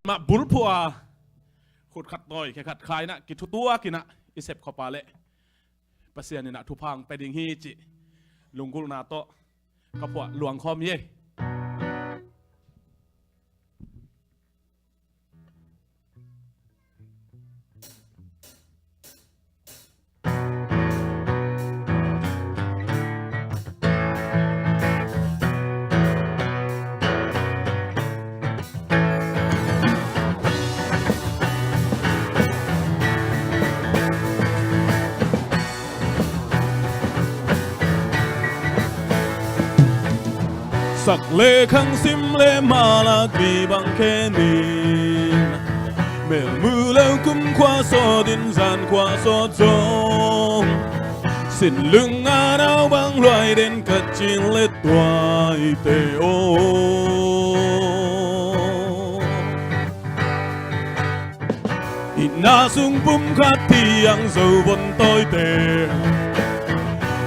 มาบุลพัวขุดขัดต่อยแค่ขัดคายนะกิทุตัวกินะอิเซปขปาเละปัสเซียนี่นะทุพังไปดิ่งฮีจิลุงกุลนาโตกระพวหลวงคอมเย่สักเล่ขังซิมเล่มาลากีบังแค่นี้เมื่อมือแล้วกุมขวาโซดินสันขวาโซจงสิ้นลึงอาณาบังลอยเด่นกัดจินเล็ดตัวเตโออินาสุงปุ่มขัดที่ยังสู่บนต้อยเต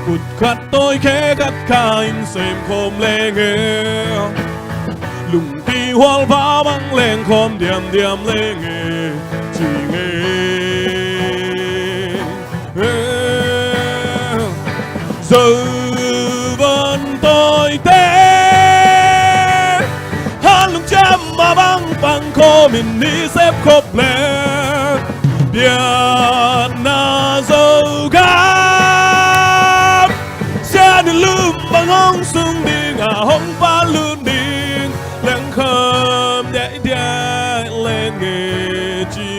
ขุดขัดต้อยแค่ขัดขาอินเสมโคมเลงลุงตีหัวผ้าบังเลงโคมเดียมเลงจิงสู่บนต้อยเตฮันลุงจำมาบังปังโคมินนี่เซฟครบแล้วเดียนาสู่กันHãy subscribe cho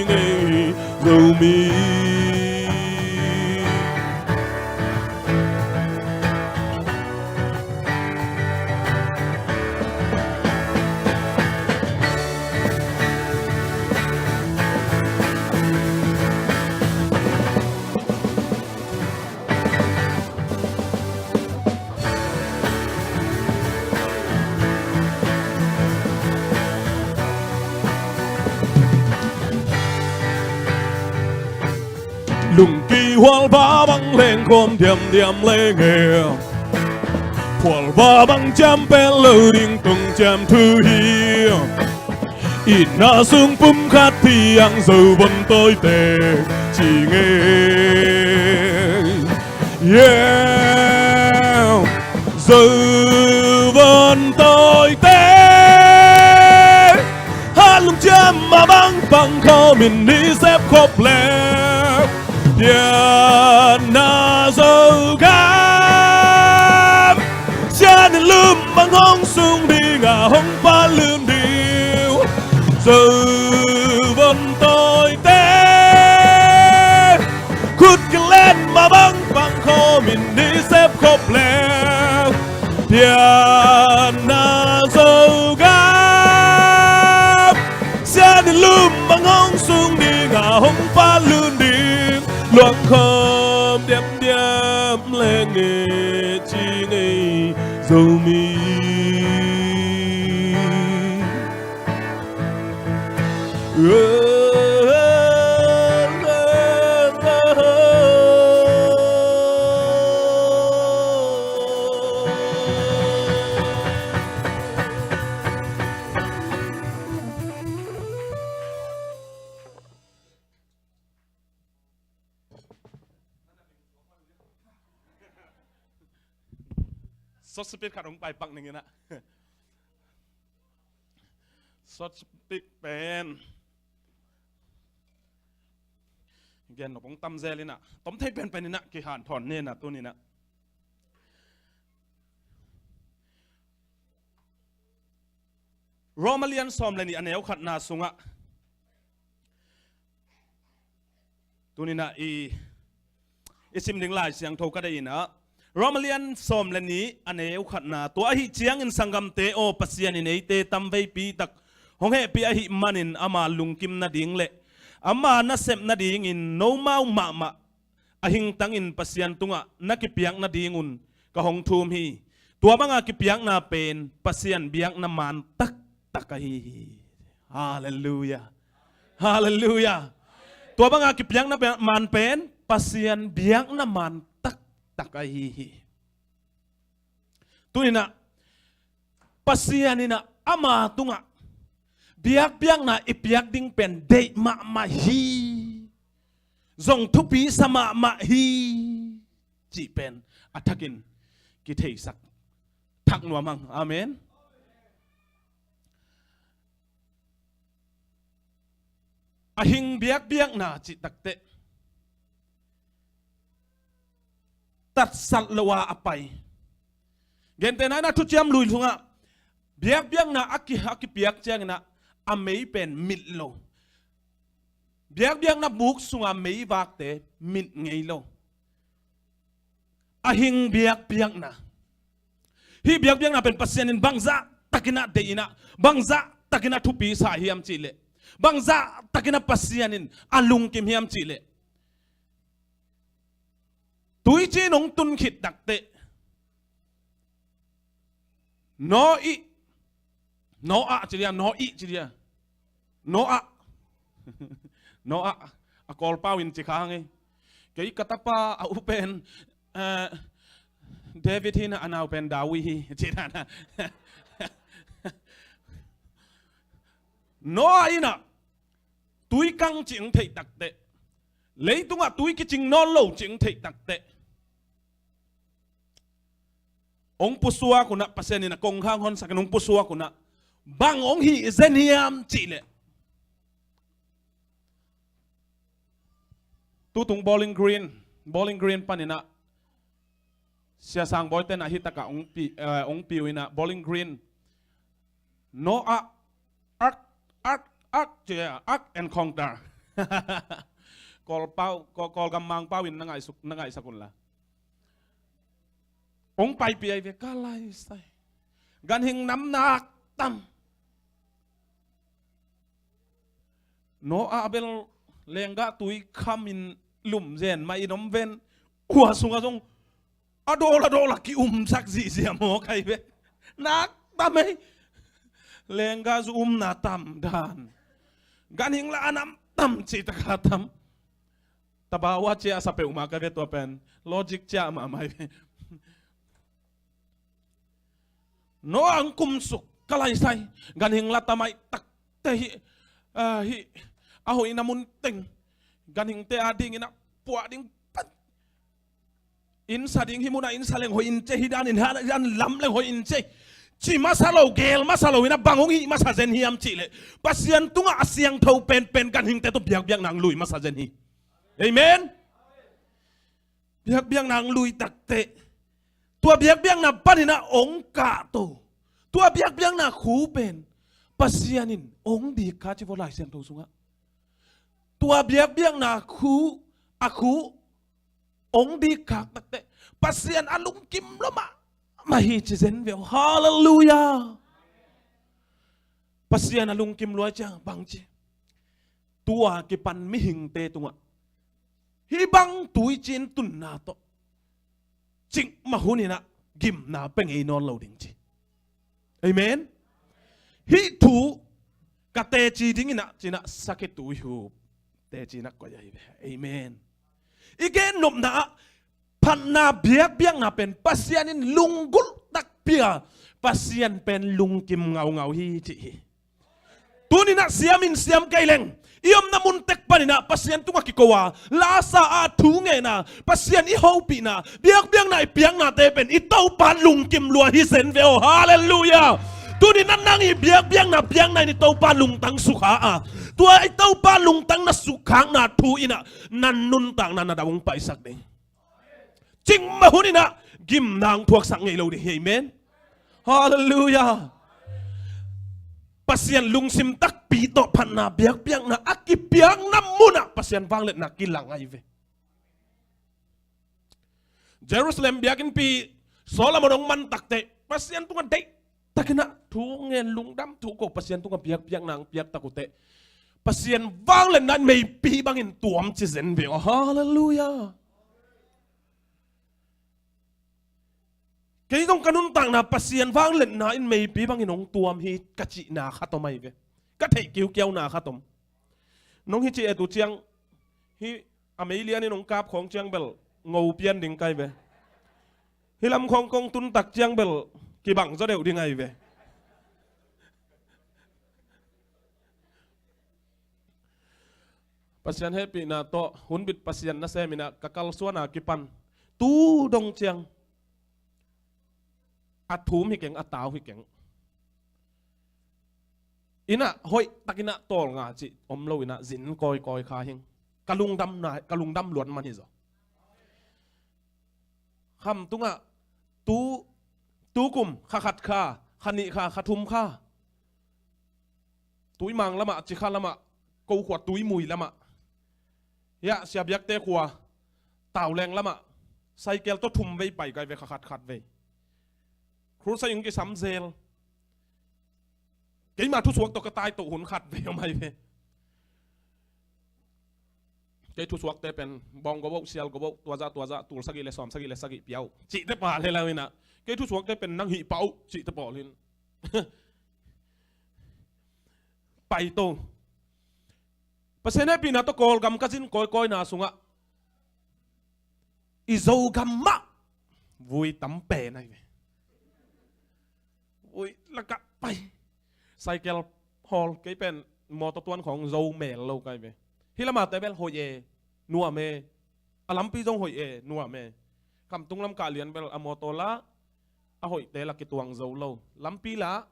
kênh Ghiền Mì Gõ để không bỏ lỡ Lùng kỳ hoa ba băng lên khom điềm lên nghề hoa ba băng chăm bè lơ đình tung chăm thư hiệp ít na sương pum khát thì ăn dầu bần tôi tệ chỉ nghe dầu bần tôi tệ hát lùng chăm mà băng khó mình đi xếp khóc lẹ na dâu cam cha nên lùm bằng hông sung đi ngả hông ba lươn điêu dâu vân tôi tê khút cái lên mà băng khó mình đi xếp khóc leo na dâu cam cha nên lùm bằng hông sung đi ngả hông ba lươn điêu loạn khom đêm lên nghề chi nghề dầu miซอสสปิกขาดลงไปปักหนึ่งนะซอสสปิกเป็นแกนหนกของตำเซลินะต้มไทยเป็นไปนี่นะกี่หันถอนเนี่ยนะตัวนี้นะโรมาเลียนซอมเลยนี่อันนี้เอาขัดนาสุงะตัวนี้นะอีซิมดึงลายเสียงโทก็ได้ยินนะโรมาเลียนสมเลนี้อันนี้อุขัดนาตัวอหิเจียงอินสังกัมเตโอปัสยานินเอเตตัมเวปีตักหงเฮปีอหิมันินอามาลุงกิมนาดิ่งเละอามานาเซมนาดิ่งอินโนมาอุมามาอหิงตังอินปัสยันตุงะนักกิเปียงนาดิ่งอุนกะหงทูมฮีตัวบังอากิเปียงนาเป็นปัสยันเบียงนามันตักฮีฮาเลลูยาฮาเลลูยาตัวบังอากิเปียงนามันเป็นปัสยันเบียงนามันtakai tu ina pasian ina ama tunga biak na ipiak ding pen de ma hi zong thupi sama ma hi chỉ pen athakin ki thei sak thak nuam mang amen ahing biak na chỉ takte tat sal lawa apai gen te na thu chiam lui lunga biak na aki piak chang na amei pen mit lo biak na buk sunga mei vak te mit ngei lo ahing biak na hi biak na pen pasien in bangza takina de ina bangza takina thupi sa hiam chile bangza takina pasien in alung kim hiam chile tui chi nong tun khit takte no a chiria no i chiria no a a call pawin chi khang ei cái katapa a upen David hina anau pen dawi hi chirana no ina tui kang ching thei takte lấy tung túi cái chinh nó lâu chinh thầy đặc tệ ông pusua của nạ pasen na công khang hon sakan ông pusua của nạ bang ông hi zen hiam chỉ lệ tu tung bowling green panina sia sang boy ten ahita ka ông pi ina bowling green no arc and conquer call gamang pawin na ngai sakun la ong pai pi ai ve kalai sai gan hing nam nak tam no abel lenga tui khamin lum zen mai nom ven kwa sunga song adola ki sak zi mo kai ve nak tam ei lenga zu na tam dan gan hing la anam tam chi ta ka tam tabawa chia sa pe uma ka ve to pen logic chia ma mai no ang kum suk kalai sai gan hing la tamai tak te hi a hoi na mun teng gan hing te ading ina puak ding pat in sa ding himuna in sa leng hoi in che hidan in han lam leng hoi in che chi masalo gel masalo ina bangong hi masa zen hiam chi le pasian tunga asyang thau pen gan hing te to biak nang lui masa zen hi amen biak nang lui tak te tua biak na panina ong ka to tua biak na khu pen pasianin ong di ka chi volai sem to sunga tua biak na khu aku ong di ka tak te pasian alung kim loma mahi chi zen ve hallelujah pasian alung kim lo cha bang chi tua ki pan mi hing te tunga hi bang tui chin tun na to ching mahunina gim na pengei non loading chi amen hi thu ka te chi dingina china sakit tu hu te chi na ko yai amen igen nom na pan na biak na pen pasianin lunggul tak pia pasian pen lungkim ngau hi chi tunina siam kaileng iom na muntek panina pasien tunga kikowa lasa a thunge na pasien I hopi na biak na ipiang na tepen itau pan lungkim lua hi sen veo hallelujah tuni nanang I biak na piang na itau pan lungtang sukha a tua itau pan lungtang na sukhang na thu ina nanun tang na nadawong paisak de ching mahunina gim nang puak sang ngei lo de amen hallelujah pasien lungsim tak pito pan na biak na akipiang na muna pasien vanglet na kilang ai ve Jerusalem biakin pi Solomon ong man takte pasien tunga dei takina thungen lungdam thu ko pasien tunga biak nang biak takute pasien vanglet na mei pi bangin tuam chi zen ve hallelujah cái dòng kanun tang na pasien vang len na in mei pi bang inong tuam hi kachi na khatomai ve ka thei kiu na khatom nong hi chi etu chiang hi amelia ni nong kap khong chiang bel ngou pian ding kai ve hi lam khong kong tun tak chiang bel ki bang zo deu ding ai ve pasien happy na to hunbit pasien na semina kakal suana kipan tu dong chiang athum hi keng ataw hi keng ina hoi takina tol nga chi omlo ina zin koi koi kha hing kalung dam luan man hi zo kham tunga tu kum kha khat kha khani kha khathum kha túi mang lama chỉ khá lama câu quạt túi mùi lama ya siap yak te khua tàu leng lama cycle to thum vei pai kai ve khát ve kru sa yung ki sam zel cái mà thu suộc to cái tai to hun khát ve mai ve cái thu suộc te pen bong go bok sial go bok tua za tul sagi le sagi piao chỉ te pa le la wina cái thu suộc te pen nang hi pau chỉ te po lin pai to pasene pina to kol gam kazin koi na sunga izo gam ma vui tắm pè này vui là cả pai cycle hall cái pen motor tuanของ dâu mẹ lâu cái về hi lama te bel hoye nuwa me alam pi jong hoye nuwa me kam tung lam ka lian bel amotola a hoi te la ki tuang zo lâu lam pi la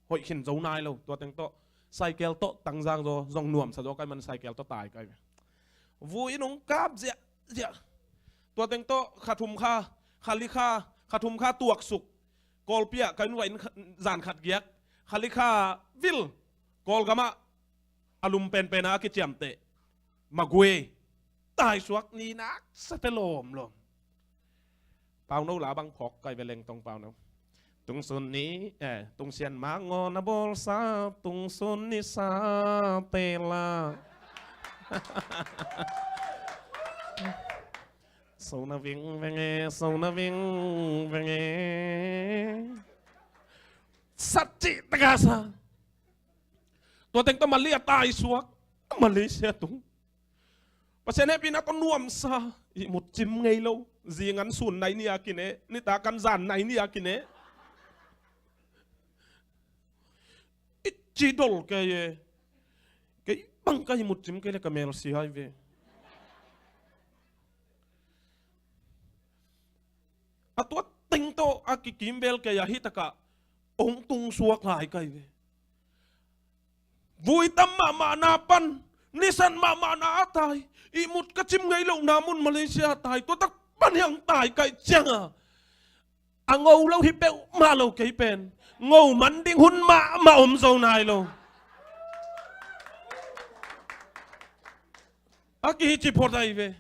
hội khiển dấu nai lâu tua tiếng to cycle to tăng giang rồi dòng nuông sao cái mình cycle to tài cái vui nóng cáp dẹt tua tiếng to khát hum kha khali kha khát hum kha tuộc sục col pia cái nuôi giàn khát ghét khali kha vil col gama alum pen á cái chém tệ mà quê tài suốt ni nát sẽ phải lồm bao nấu lá băng phọc cái về lên tông bao nấu tung sun ni tung sian ma ngo na bol sa tung sun ni sa tela sâu na ving venge sắt chị ta ga sa tôi tính tôi Malaysia tai suốt Malaysia tung và sen hết pina con nuông sa một chim ngay lâu gì ngắn sùn này nia kine ni ta căn giàn này nia kine chỉ đổ cái bằng cái một chim cái là camel xì hai về à tôi tính to à cái kim bel cái hít cả ông tung suộc lại cái về vui tâm mà napan nisan mà na tai i một cái chim ngay lộng namun Malaysia tai tôi tắc ban hàng tai cái chăng à ngầu lâu hi bel mà lâu cái pen ngầu mắn đinh hun mà ôm dầu này luôn à cái chỉ phốt đây về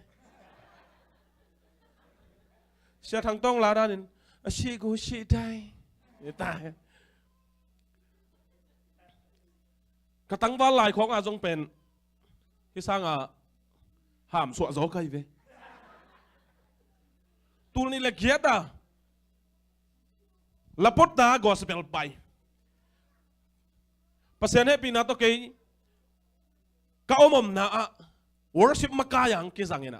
xe thằng tông là ra nên xe go xe đây tai cái tăng vào lạiของอาจงเป็นที่สร้างหามสวะโจกไว้ตัวนี้เล็กเกียดlapot na gospel pai pasene pina to kay kaomom na worship makayang kizangina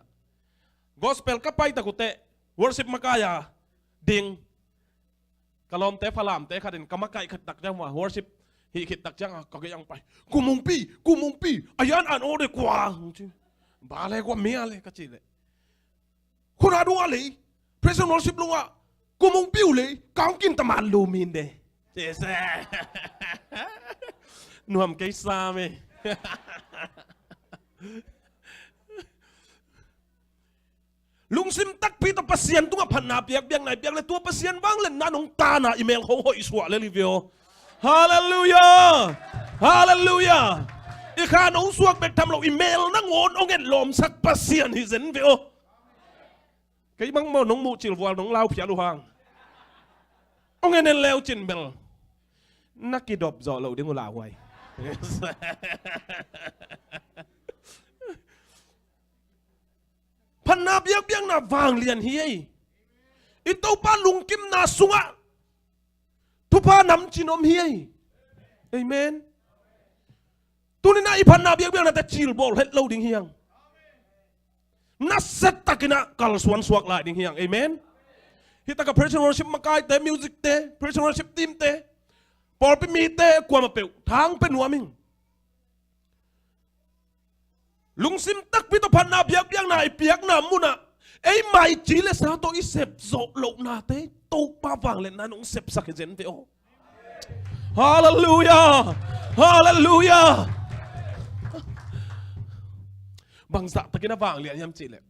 gospel ka pai takute worship makaya ding kalom te phalam te khadin kamakai khatak jang wa worship hi khitak jang ka yang pai kumungpi ayan an ode kwa ba le kwa mia le ka chi le khuna du ali praise and worship lunga kumung piu le kaung kin taman lumin de chese nuam cái sa me lung sim tak pi to pasien tunga phanna piak biang nai piak le tua pasien bang le nanong ta na email ho ho iswa le review hallelujah hallelujah i kha nong suak bek tham lo email na ngon ongen lom sak pasien hi zen veo cái băng màu nóng mù chịu vào nóng lao phía lu hoàng ông nghe nên leo trên bel nắc kỳ đọp dọ lẩu đi ngô lão hoài pan na biếc biếc na vàng liền hiê ít tàu pa lung kim na sunga thu pa nắm chín ôm hiê amen tu nên na pan na biếc biếc na ta chịu bol hết lâu đinh hiang naset takina kal suan suak lại ding hiang amen hita ka praise worship makai te music te praise worship team te por pi mi te kwa ma pe thang pe nuaming ลุงซิมตักพิตพันนาเบียกยังนายเปียกนามุนะไอ้ไม่จีเลสนาโตอีเสพโซโลนาเตตูป้าฟังเล่นนั่นองเสพสักเจนเตโอฮาเลลูยาฮาเลลูยาบางสักตะกี้นะบางเรียนยำจีเลย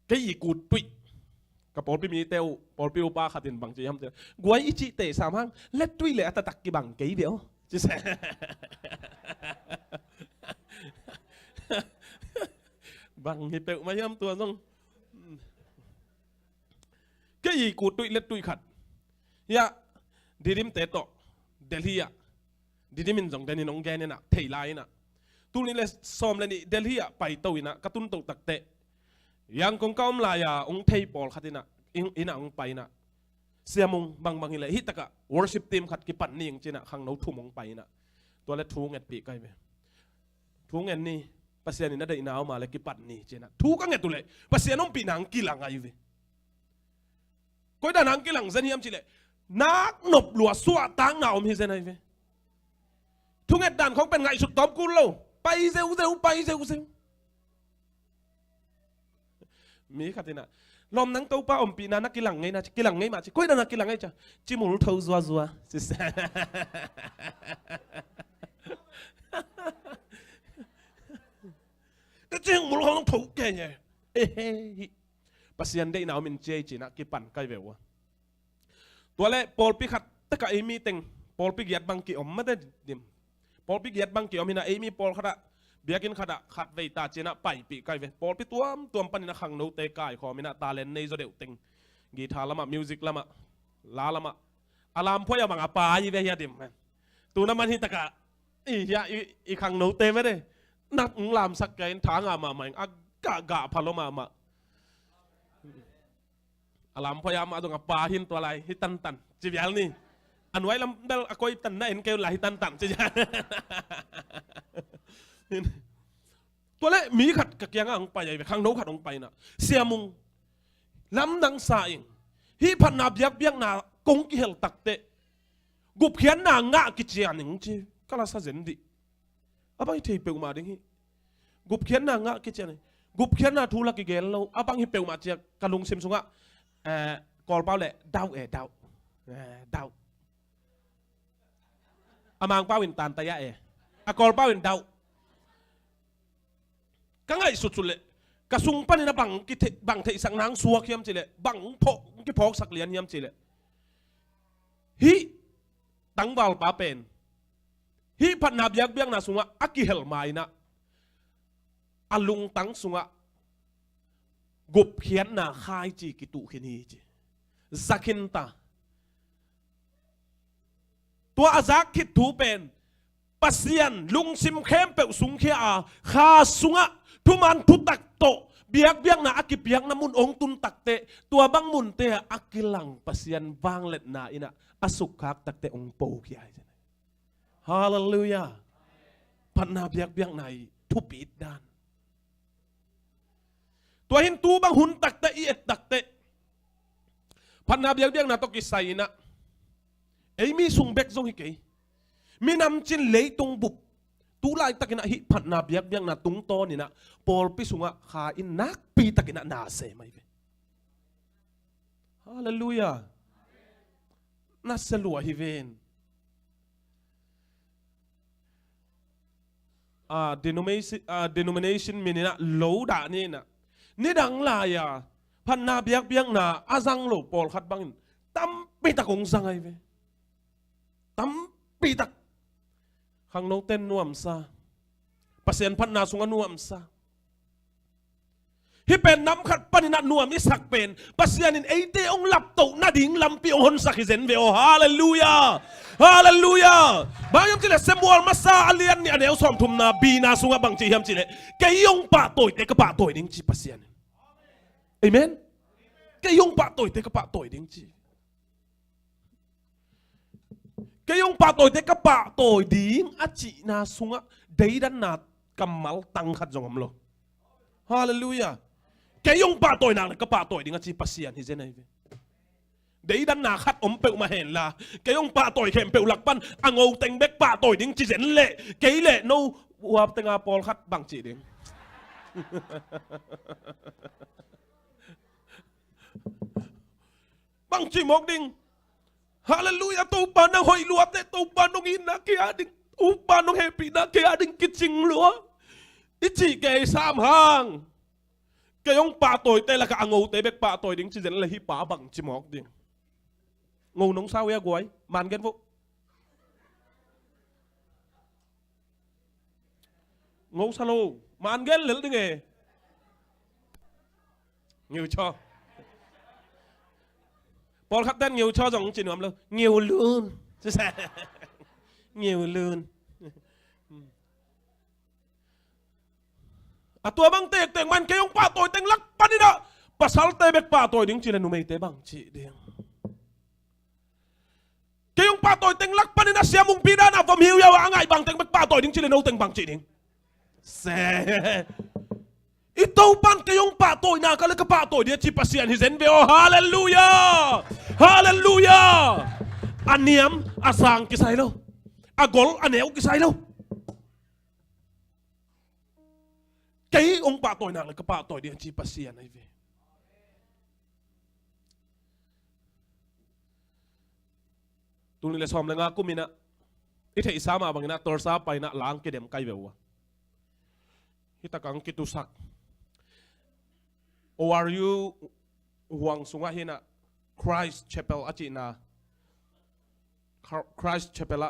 แค่ยีกูตุยกับปอลปีมีเตวปอลปีอุปาขัดินบางจียำเตกวยอิจิเตสามห้างเล็ดตุยเลยแต่ตักกี่บางกี่เดียวจีเสบางฮิเปลมาย่ำตัวต้องแค่ยีกูตุยเล็ดตุยขัดยะดีดิมเตะโตเดลียดีดิมินจงเดนินองแกเนี่ยนะเทไลน์นะตูนี่เลยซ้อมเลยนี่เดลียไปตัวนะกระตุ้นตัวตักเตะยังคงก้าวมาอย่าองเทย์บอลขัดนะอินะองไปนะเสียมุงบางเลยฮิตตะกะ worship team ขัดกิปันนี่ยังจีนะขังนู้ทุ่มองไปนะตัวเล็ดทูเงินปีกไกลไปทูเงินนี่ภาษานี่น่าได้อินาวมาเลยกิปันนี่จีนะทูก็เงินตัวเลยภาษาน้องปีนังกิลังไงเว้ยก็ได้นังกิลังเซนี่ยมจีเลยนักหนบหลัวสวดตั้งหนาวมีเซนไงเว้ยทุกเงินด่านของเป็นไงสุดต้อมกุลโลไปเซลไปเซลมีขัดที่น่ะลมนังตัวป้าอมปีนานักกิลังไงนะกิลังไงมาจิก็ได้นักกิลังไงจ้ะจิมุลเท้าซัวสิเซแต่จริงมุลเขาต้องถูกแก่เนี่ยปัสยันได้หนาวมินเจจีนะกิปันใกล้เววตัวเล่ปอลปิขัดตะกะเอมีเต็งปอลปิกยัดบังกิอมไม่ได้ดิมปอลปิกยัดบังกิอมมินะเอมีปอลขัดเบียกินขัดเวตาเจนะไปปีไกเวปอลปิตัวปันนะขังโนเตกายขอมินะตาเลนในโซเดลเต็งกีตาร์ละมะมิวสิกละมะลาละมะอารามพ่อยาบังอาปายีเวียดิมตัวน้ำมันที่ตะกะอีขังโนเตไม่ได้นักลามสักแกนทางอามาใหม่อากะพาลมาอารามพยายามมาตรงกับปลาหินตัวอะไรฮิตันจีบยาลนี่อันไว้ลำเดลอากอยตันได้เห็นเกลไหลฮิตันจีบยาตัวเล่มีขัดกะเกียงอ่างไปใหญ่ข้างโน้ขัดองไปน่ะเสียมุงลำดังสายฮิพันนาบยักเบียงนากงกิเฮลตักเตะกุบเขียนนางะกิจยานิงจีก็ลาซาเซนดิabang itu hipeu mading hi gup kian na nga kitchen gup kian na thula ki gel lo abang hipeu ma chia kalung sim sunga kol pau le dau amang pau in tan taya kol pau in dau ka ngai sut le ka sung pan na bang thei sang nang suwa khiam chile bang pho ki phok sak lian hiam chile hi tang wal pa pen hiพันนาบยักเบียงนาสุงะอักกิเฮลไมนะอลุงตังสุงะกุบเขียนนาคายจีกิตุขินีจีซักินตาตัวอาซักคิดถูเป็นปัสยันลุงซิมเข้มเปสุงเขียคาสุงะทุมันทุตักโตเบียกเบียงนาอักกิเบียงนามุนองตุนตักเตตัวบังมุนเตะอักกิลังปัสยันบางเล็ดนาอินะอสุขคักตักเตองโปกี้ไอฮาเลลูยาพันนาเบียกเบียงในทุบปิดด้านตัวหินตูบังหุนตักเตอีเอ็ดตักเตพันนาเบียกเบียงนาตกิไซนะไอ้มีสุงเบกซงฮิกมีนำจินเลยตรงบุบตูไลตักินะฮิพันนาเบียกเบียงนาตุงโตนี่นะปอลปิสุงะขาอินนักปีตักินะนาเซไม่เป็นฮาเลลูยาน่าสลัวฮิเวนdenomination มีนี่นะโหลด่านี่นะนี่ดังลายอ่ะพันนาเบียกเบียงนาอาซังโหลปอลขัดบังตั้มปีตะกงซังไงเว้ตั้มปีตะข้างโน้เต้นนวมซาเปอร์เซ็นต์พันนาสุงนวมซาที่เป็นน้ำขัดปนินัดนวมนี่สักเป็นปัสยานินไอเตองหลับโตนาดิ่งลำปีองหนสักฮิเซนเวโอฮาเลลูยาฮาเลลูยาบางยามจิเลเซมวอลมาซาอเลียนนี่อันเดียวสอมทุมนาบีนาสุงบางจียามจิเลแกยงปะโตยเตกปะโตยดิ้งจีปัสยานินเอเมนแกยงปะโตยเตกปะโตยดิ้งจีแกยงปะโตยเตกปะโตยดิ้งอจินาสุงเดียดันนากัมมัลตังขัดจงอมโลฮาเลลูยาแกยงปะโตยนางก็ปะโตยดิ้งจีปัสยานฮิเซนไอเวเดี๋ยวดันนาคัดอมเปลมาเห็นละแกยงปะโตยเข้มเปลหลักปั้นอ่างเอาเต็งเบกปะโตยดิ้งจีเซนเละแกเละโน uap tengah pol khat bang chị đến bang chị mok ding hallelujah tu pa nang hoi luap te tu pa nong in na kia ding tu pa nong happy na kia ding kitching lúa ít chỉ kể sam hang cái ông pa tội te là cả ngầu te bek pa tội ding chỉ dẫn là hi pa bang chị mok ding ngầu nong sao ya guai man gen vô ngô sa lô mà ăn ghét lớn đi nghề nhiều cho Paul khắc tên nhiều cho dòng chỉ nói là nhiều luôn nhiều luôn à tua băng tệ tệ man cái ông pa tội tên lắc bắt đi đó pasal tệ bek pa tội đứng chỉ là nụ mày tệ bằng chị điên cái ông pa tội tên lắc bắt đi đó xem Mungpi đó nào vom hiu ya anh ngại bằng tên bek pa tội đứng chỉ là nô tên bằng chị điên se ito pan kayong patoy na kala ka patoy dia ci pasien hizen be oh hallelujah hallelujah aniam asang kisay lo agol aneo kisay lo kay ông patoy na kala ka patoy dia ci pasien ai ve tung le som le nga kumina ithei sama bangina torsa paina lang kedem kai bewa kita kang kitusak ORU huang sunga hina Christ Chapel achi na Christ Chapel a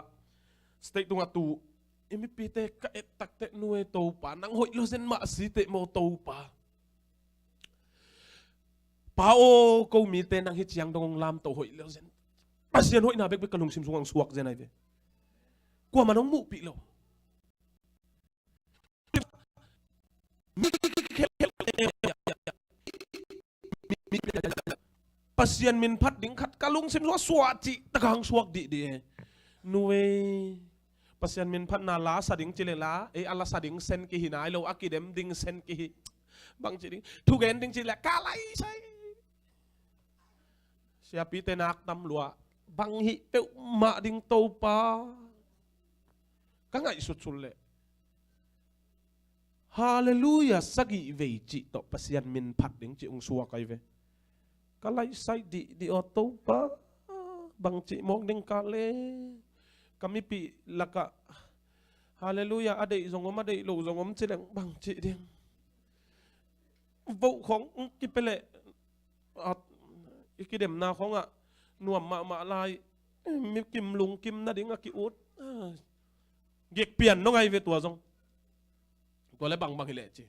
state tunga tu imi pite ka etak te nue to pa nang hoi lo sen ma si te mo to pa o ko mi te nang hit chiang dong lam to hoi lo sen pasien hoi na bek bek kalung sim sungang suak zen ai ve kwa manong mu pi lo pasien min phat ding khat kalung sim suak chi takang suak di nuwe pasien min phat na la sa ding chile la e ala sa ding sen ki hinai lo akidem ding sen ki bang chi ding thu gen ding chi la ka lai sai sia pi te nak tam lua bang hi pe ma ding to pa ka ngai sut sul le hallelujah sagi ve chi to pasien min phat ding chi ung suak kai ve ka lai sai di o to pa bang chi mok ding ka le kami pi laka hallelujah adei zongom adei lo zongom chileng bang chi ding vô khong ki pele ikidem na khong a nuam ma lai mi kim lung kim na ding a ki ut gek pian no ngai ve tua zong tua le bang hi le chi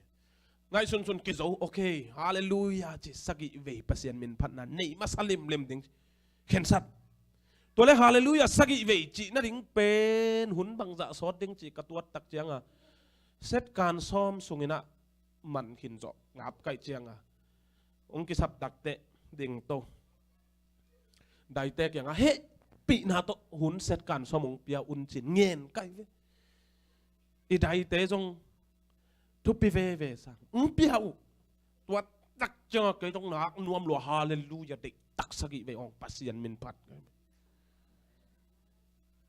ngai sun ki zo okay hallelujah chi sagi ve pasien min phat na nei masalim lem ding khen satตัวเลขฮาเลลูยาสักิเวจินั่นดิ้งเป็นหุ่นบังจะสอดดิ้งจีกระตัวตักเจียงอ่ะเซตการซ้อมสุงินะมันขินจอกงับไก่เจียงอ่ะองค์กิสับตักเตะดิ้งโตได้เตะอย่างอ่ะเฮ้ปีนาโตหุ่นเซตการซ้อมองเปียอุ่นจินเงียนไก่เวอีได้เตะจงทุบปีเวสังเปียอุตัวตักเจียงเกยตรงนักนวมหลัวฮาเลลูยาเด็กตักสักิเวองปัสยันมินพัด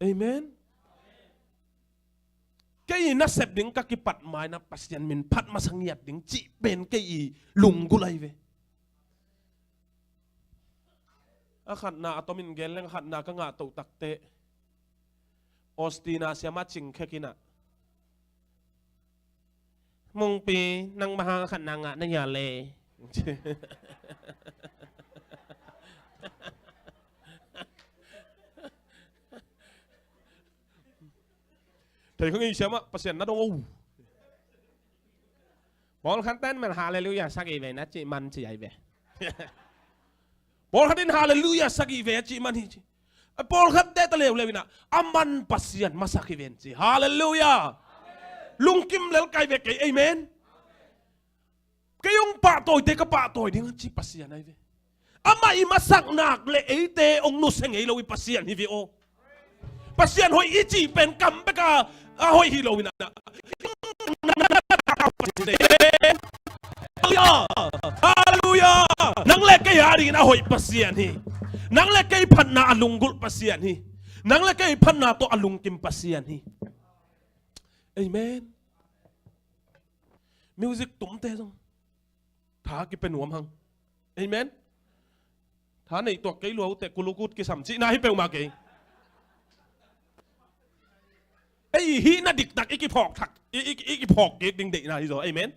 Amen. Cái na sep ding các cái pat mai na pasien min pat masangiat ding chi ben cái lung gulai ve. Akhat na atomin gel leng khat na ka nga to takte. Ostina siya matching kekina. Mungpi nang maha khat na nga na yale. Thầy không nghĩ xem á, pasien nó đâu. Paul khăn tên mà hallelujah sagi về nát chị man chị ấy về. Paul khăn tên hallelujah sagi về chị man chị. Paul khăn tên ta leo na aman pasien masaki về chị hallelujah. Lung kim lel kai về cái amen. Cái ông pa tôi te ka pa tôi ding chị pasien ấy về. Amai masak nak le ấy te ông nu seng ấy lo pasien hi vi o. Pasien hoi ichi pen kam beka hoi hilo wina hallelujah nang le kai hari na hoi pasien hi nang le kai phan na alungul pasien hi nang le kai phan na to alung kim pasien hi amen มิวสิกตุ้มเตะซงท้ากิเป็นหัวมังเอเมนท้าในตัวเกลัวแต่กุลูกุดกิสัมจีน่าให้เปลมาเกยไอ้ฮีน่าดิกตักอีกพอกถักอีกพอกเกดิงเด็กน่าที่สุดเอเมน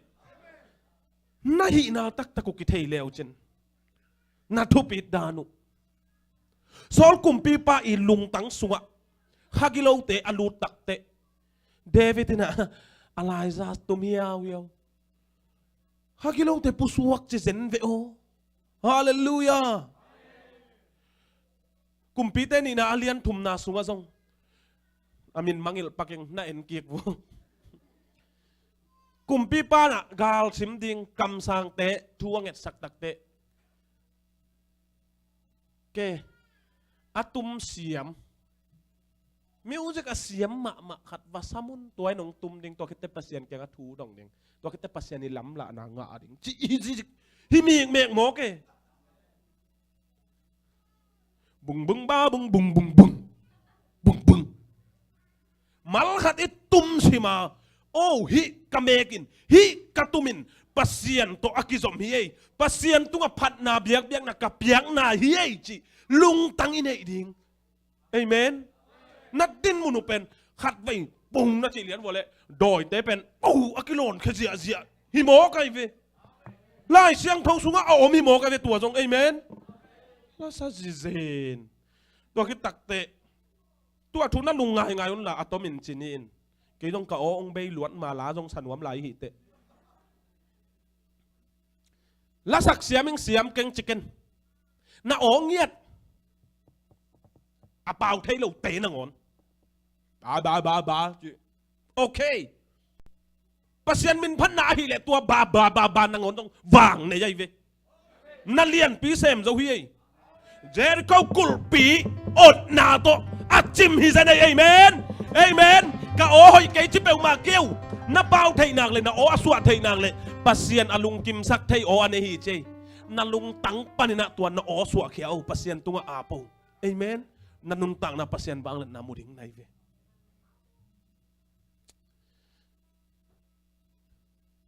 น่าฮีน่าตักตะกุกิเทยเลวเจนน่าทุบิดดานุสอลกุมปีป้าอีลุงตังสัวข้ากิโลเตอลูตักเตเดวิดน่ะอะไรซาสตุมิอาวิโอข้ากิโลเตปุสวกเจเซนเวโอฮาเลลูยากุมปีเตนี่น่ะอาเลียนทุมนาสุงะซงอามินมังอิลปักยังน่าเอ็นเกียกวงกุมปีป้าน่ะกาลสิมดิงกำสังเตทัวงเอ็ดสักตักเตเกอาตุมเสียมมิวจะกเสียมมะขัดวาสมุนตัวไอ้หนองตุมดิงตัวคิดแต่ปัสยันแกก็ทูดองดิงตัวคิดแต่ปัสยันนี่ล้ำละนางาดิงจีฮิมีเมกหมอเกบุงบุงบ้าบุงบุงบุงบุงบุงบุงมัลขัดอิตุมสิมาโอ้ฮิกะเมกินฮิกะตุมินปัสยันตัวอักิซอมฮิเอปัสยันตัวพัดนาเบียกนักกับเบียกนาฮิเอจีลุงตังอินเอดิงเอเมนนัดดินมุนุเป็นขัดไว้ปุ่งนัดจีเลียนวอลเล่โดยเตเป็นโอ้อักิโลนเคเสียฮิโมกันเวไล่เสียงทงสุงะเอาฮิโมกันเวตัวจงเอเมนลาซาจิเซนตัวคิดตักเตตัวทุนนั่นลุงไงนั่นละอะตอมินจินินกี่ต้องกะโอองเบยล้วนมาลาจงสันวมไหลหิเตลาสักเสียมิงเสียมเก่งจิกันน่าโอเงียดอาเปล่าเทเราเตะนังอนบาโอเคปัสยันมินพันนาฮิเลตัวบานังอนต้องวางในใจเวนั่นเลียนปีเซมเจ้าฮีเจริโกกุลปีอดนาโตอัดจิมฮิเซนเอเมนกะโอหอยเกจิเปลมาเกี้ยวน่าเปล่าเทนางเลยน่าโออสวดเทนางเลยปัสยันอลุงกิมสักเทโออันนี้เจน่าลุงตังปานินะตัวน่าโอสวดเขียวปัสยันตัวอาปูเอเมนนั่นนุ่งตังน่าปัสยันบางเล่นน่ามุดิงในเว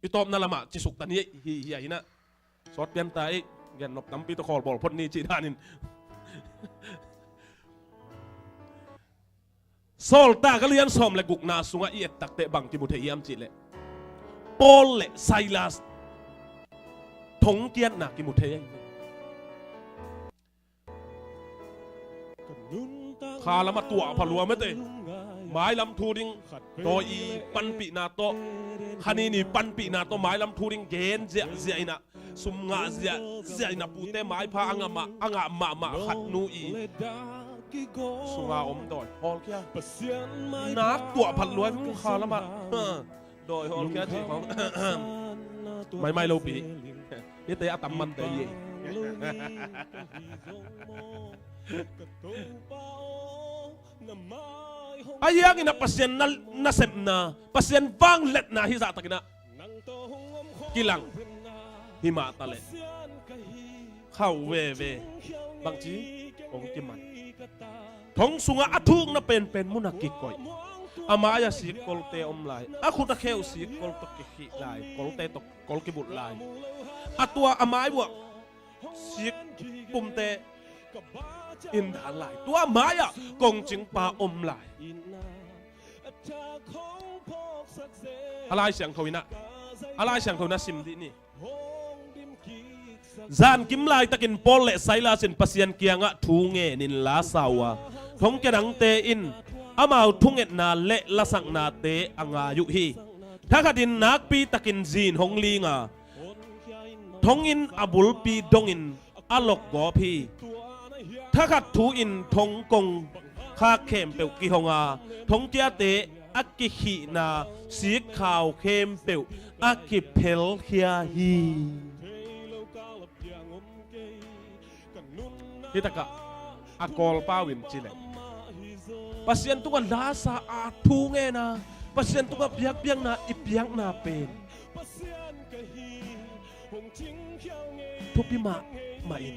อีตอมนั่นละมาจิสุกตันนี้เฮียนะสอดเปลี่ยนตายเงี้ยนบน้ำปีตะคอลบอลพ่นนี้จีด้านินโซลตาก็เลี้ยงสมเลยกุกนาสุงะเอียดตักเตะบังกิมุเทียมจิเลยปอลเลไซลัสทงเกียนนักกิมุเทียคาละมาตัวพลัวไม่เตะไม้ลำทูดิงโตอีปันปีนาโตฮันนี่ปันปีนาโตไม้ลำทูดิงเกนเจียนะสุมงาเจียนะปูเตไม้พาอังมาขัดนูอีสุงาอมดอยฮอลเคียนักตัวพันล้วนคาละมาโดยฮอลเคียที่ของไม่โลปีนี่เตะตัมมันเตะยี่ayah ina pasien na sem na pasien bang let na hi za takina kilang hima tale khau we bang chi ong kiman thong sunga athuk na pen munakik koi amaya si kolte om lai aku ta kheu si kol to ki lai kolte to kol ki but lai atua amai bu si pumte in đàn lại tua mái à công chính pa lại alai sang thôi na sim đi ni gian kim lai takin pol le sai la sin pasien kianga thu nge nin la sawa thong ke dang te in amau thunget na le lasakna te anga yu hi thakadin nak pi takin zin hong linga thongin abul pi dongin alok go piถ้าขัดทูอินทงกงข้าเข้มเปลวกิฮงอาทงเจียเตอักกิขีนาสีขาวเข้มเปลวอักกิเพลเฮียฮีที่ตะกะอากอลป้าวินจิเลปัสยันตุกันลาสาอาทูเงนะปัสยันตุกันเปียกนาอิเปียกนาเป็นทุพิมาอิน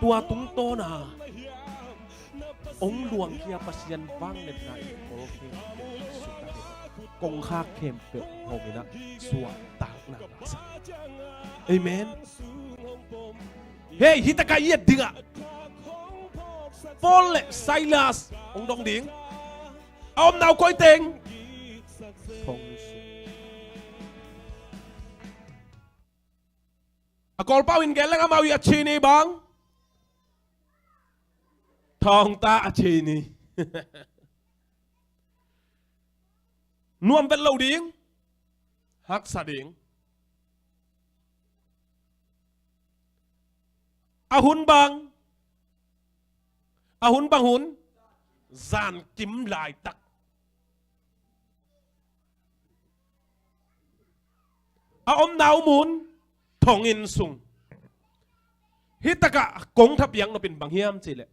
ตัวตุ้งโตนา องหลวงเคียปัสยันวังเน็ตนายโอเคสุดท้ายกงคาเข้มเปิดโฮมินะสวดตากนาสักเอเมนเฮ้ยฮิตากาเยียดดิงอะปอลเลไซลัสองดงดิงเอาหนาวก้อยเต็งทงสุกอลเป้าอินแกนแล้วก็มาวิอาชีนีบังทองตาอาชีนีนวมเป็นเหล่าดิ้งฮักษาดิ้งอาหุนบังหุนจานกิมลายตักอาอมหนาวมุนทองอินสุงฮิตกะกงทับยังเราเป็นบางเฮียมสิแหละ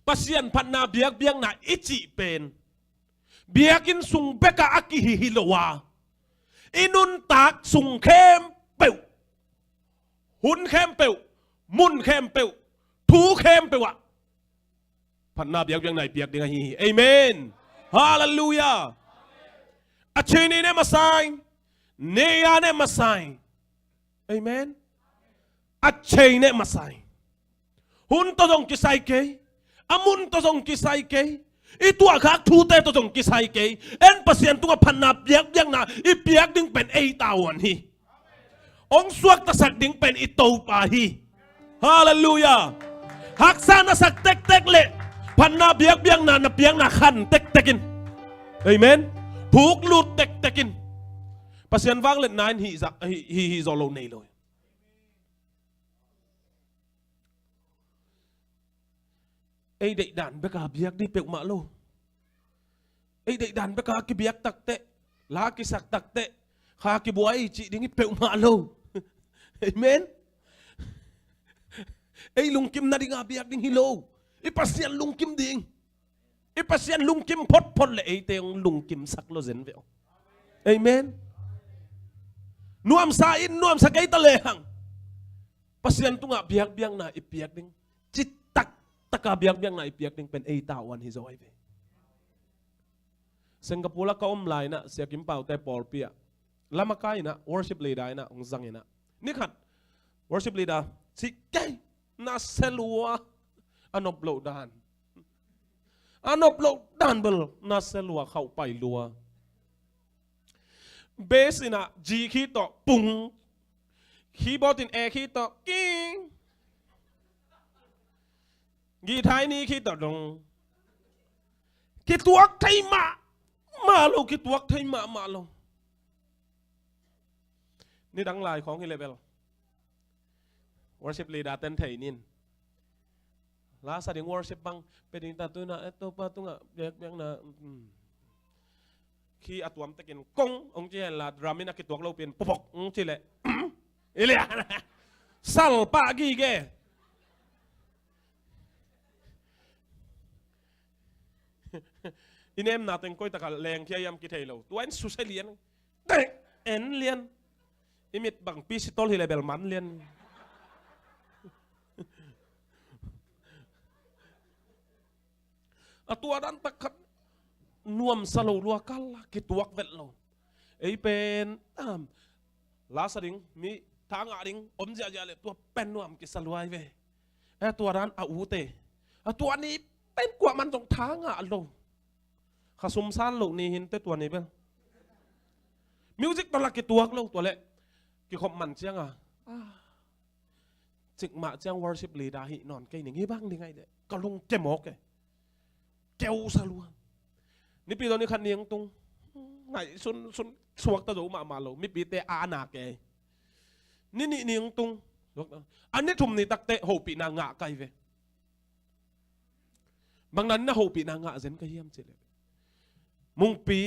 ปัสยันพันนาเบียกนาอิจิเป็นเบียกินสุงเบกะอากิฮิโลวาอินุนตากสุงเข้มเปิวหุนเข้มเปิวมุนเข้มเปิวทูเข้มเปิวะพันนาเบียกไหนเบียกยังไงเอเมนฮาเลลูยาอาชีนีเนี่ยมาไซเนียเนี่ยมาไซเอเมนอาชีนีเนี่ยมาไซหุนตัวจงกิไซเกอามุนตัวจงกิไซเกitu agak tuh to jong kisai ke en pasien tu pan na biak biak na I biak ding pen ei tawan hi ong suak ta sak ding pen I to pa hi hallelujah hak sana sak tek tek le pan na biak biak na biak na khan tek tekin amen phuk lut tek tekin pasien wang le nine hi zolo nei loi ấy đệ đàn bé cả biếc đi bẹo mạ lô ấy đệ đàn bé cả cái biếc tắc tệ lá cái sạc tắc tệ khá cái bố ấy chị đi cái bẹo mạ lô amen ấy lung kim na đi ngà biếc đi hilo ấy pasien lung kim điên ấy pasien lung kim phốt lệ ấy tên lung kim sắc lô dần vẹo amen nuam sa in nuam sa cái ta lệ hằng pasien tu ngà biếc biếc na ít biếc đi chít taka biak na ipiak ding pen 8 tawan hi zo ai ve Singapore ka lai na sia kim pau te pol pia lama kai na worship leader na ong zang ina ni khat worship leader si kai na selua anoplo dan bel na selua khau pai lua bass ina g khi to pung keyboard in a khi to kingกีท้ายนี้คิดต่อตรงคิดตัวไทยมาลงคิดตัวไทยมาลงนี่ดังลายของฮิเลเบล worship leader เต้นไทยนินลาสดิ่ง worship บังเป็นดิ่งตาตัวน่ะตัวป้าตัวน่ะเบียงน่ะขี้อัตวมตะกินกงองเจลาดรามินักคิดตัวเราเป็นปกองเจเลยเอเลียสัลปะกี่แกอินเอ็มนาเต็งก้อยตะกะแรงเทียยำกิเทโลตัวเอ็นสุเซเลียนเด็กเอ็นเลียนอิมิดบังปีสิตอลฮิเลเบลมันเลียนตัวนั้นตะขัดนวมสโลลัวกัลกิตวกเวทโลไอเป็นลาสดิงมีทางอาดิงอมเจียเลยตัวเป็นนวมกิสลวยเวตัวนั้นอูเตตัวนี้เป็นกว่ามันตรงทางอาโลข้าสมสารโลกนี้เห็นแต่ตัวนี้เป็นมิวสิกตอนละกี่ตัวโลกตัวเล็กกี่คอมมันเชียงจิกมาเชียงวอร์ชิปลีดาหินอนไกหนึ่งยี่บ้างยังไงเด็กก็ลงเจมอกแกเจ้าสลัวนี่ปีตอนนี้คันเนียงตรงไหนสุนสวกตะโดมาโลมีปีเตอาหนักแกนี่เนียงตรงอันนี้ทุ่มนี่ตักเตะโหปีนางะไกเวบางนั้นนะโหปีนางะเซนก็เฮียมเฉยมุงปี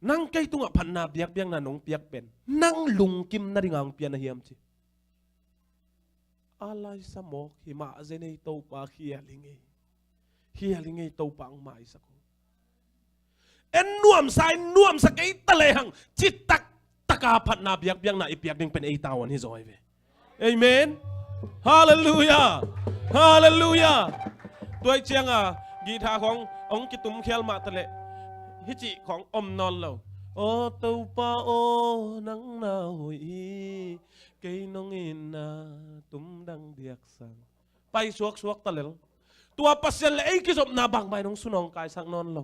นั่งใกล้ตัวพันนาเบียกเบียงนาหนงเปียกเป็นนั่งลุงกิมนาดิงางเปียนเฮียมเฉยอะไรสมองหิมะเจเนโตปาเฮียลิงเงโตปังไม่สักคนเอ็นนวมสายนวมสกัยตะเลหังจิตตักตะกาพันนาเบียกเบียงนาอีเปียกดิงเป็น8 tawanฮิโซไอเมนฮาเลลูยาฮาเลลูยา ตัวเชียงกีตาร์ขององค์กิตุมเคียลมาตะเลฮิจิของอมนอนเราโอตัวป้าโอนังนาหุยเกยน้องอินนาตุ้มดังเดียกสังไปสวกตะเลตัวปัสเซลไอ้กิจบนาบังไปน้องสุนองกายสังนอนเรา